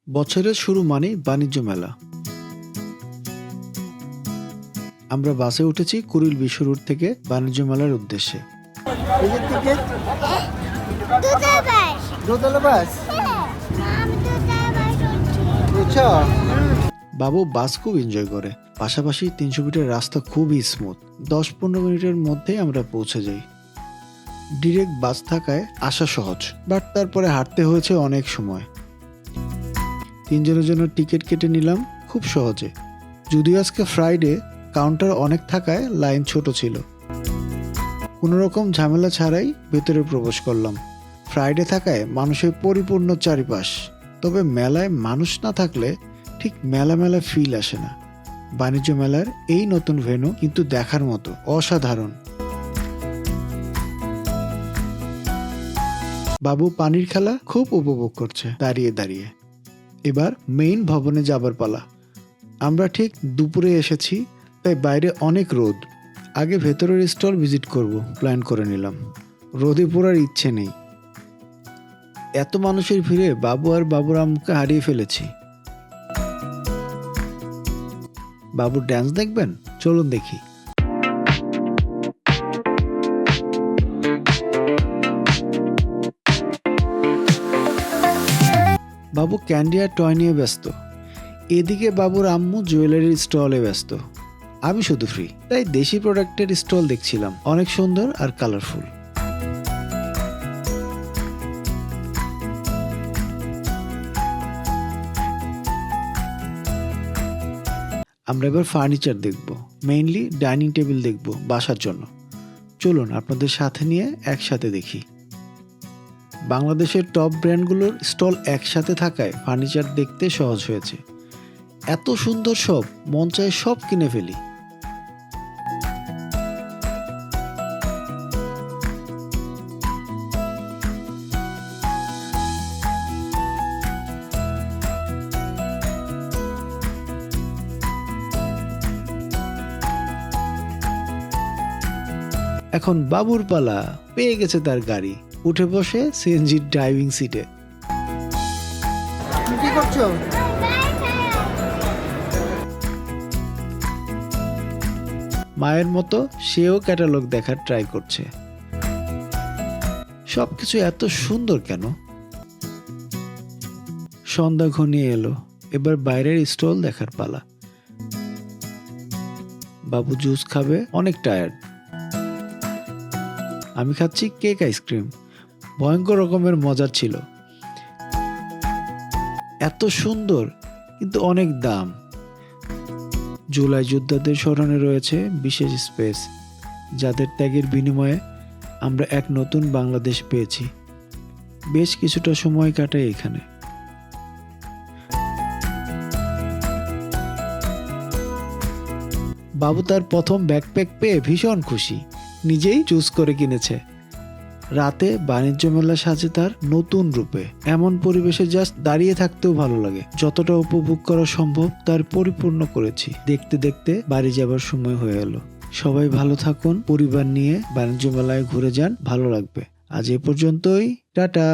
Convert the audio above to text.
বছরের শুরু মানেই বাণিজ্য মেলা। আমরা বাসে উঠেছি কুড়িল বিশ্ব রোড থেকে বাণিজ্য মেলার উদ্দেশ্যে। এই যে টিকিট দোতলা বাস বুঝছো? বাবু বাস খুব এনজয় করে, পাশাপাশি 300 ফিটের রাস্তা খুবই স্মুথ। 10-15 মিনিটের মধ্যেই আমরা পৌঁছে যাই। ডিরেক্ট বাস থাকায় আসা সহজ, বাট তারপরে হাঁটতে হয়েছে অনেক সময়। 3 জনের জন্য টিকিট কেটে নিলাম খুব সহজে। যদিও আজকে ফ্রাইডে, কাউন্টার অনেক থাকায় লাইন ছোট ছিল। কোনো রকম ঝামেলা ছাড়াই ভেতরে প্রবেশ করলাম। ফ্রাইডে থাকায় মানুষের পরিপূর্ণ চারিপাশ, তবে মেলায় মানুষ না থাকলে ঠিক মেলা মেলা ফিল আসে না। বাণিজ্য মেলার এই নতুন ভেন্যু কিন্তু দেখার মতো অসাধারণ। বাবু পানির খেলা খুব উপভোগ করছে দাঁড়িয়ে দাঁড়িয়ে। এবার মেইন ভবনে যাবার পালা। আমরা ঠিক দুপুরে এসেছি, তাই বাইরে অনেক রোদ। আগে ভেতরের স্টল ভিজিট করব প্ল্যান করে নিলাম। রোদে পড়ার ইচ্ছে নেই। এত মানুষের ভিড়ে বাবু আর বাবুর আম্মুকে হারিয়ে ফেলেছি। বাবুর ড্যান্স দেখবেন? চলুন দেখি। বাবু ক্যান্ডি আর টয় নিয়ে ব্যস্ত। এদিকে বাবুর আম্মু জুয়েলারির স্টলে ব্যস্ত। আমি শুধু ফ্রি, তাই দেশি প্রোডাক্টের স্টল দেখছিলাম, অনেক সুন্দর আর কালারফুল। আমরা এবার ফার্নিচার দেখব, মেইনলি ডাইনিং টেবিল দেখব বাসার জন্য। চলুন আপনাদের সাথে নিয়ে একসাথে দেখি। বাংলাদেশের টপ ব্র্যান্ডগুলোর স্টল একসাথে থাকায় ফার্নিচার দেখতে সহজ হয়েছে। এত সুন্দর সব, মন চায় সব কিনে ফেলি। এখন বাবুর পালা, পেয়ে গেছে তার গাড়ি। উঠে বসে সিএনজি ড্রাইভিং সিটে। তুমি কি করছো? মায়ের মতো সেও ক্যাটালগ দেখার ট্রাই করছে। সবকিছু এত সুন্দর কেন? সন্ধ্যা ঘনিয়ে এলো, এবার বাইরের স্টল দেখার পালা। বাবু জুস খাবে, অনেক টায়ার্ড। আমি খাচ্ছি কেক আইসক্রিম, ভয়ঙ্কর রকমের মজার ছিল। এত সুন্দর কিন্তু অনেক দাম। জুলাই যোদ্ধাদের স্মরণে রয়েছে বিশেষ স্পেস, যাদের ত্যাগের বিনিময়ে আমরা এক নতুন বাংলাদেশ পেয়েছি। বেশ কিছুটা সময় কাটাই এখানে। বাবু তার প্রথম ব্যাকপ্যাক পেয়ে ভীষণ খুশি, নিজেই চুজ করে কিনেছে। রাতে বাণিজ্য মেলা সাজে তার নতুন রূপে। এমন পরিবেশে জাস্ট দাঁড়িয়ে থাকতেও ভালো লাগে। যতটা উপভোগ করা সম্ভব তার পরিপূর্ণ করেছি। দেখতে দেখতে বাড়ি যাবার সময় হয়ে এলো। সবাই ভালো থাকুন, পরিবার নিয়ে বাণিজ্য মেলায় ঘুরে যান, ভালো লাগবে। আজ এ পর্যন্তই, টাটা।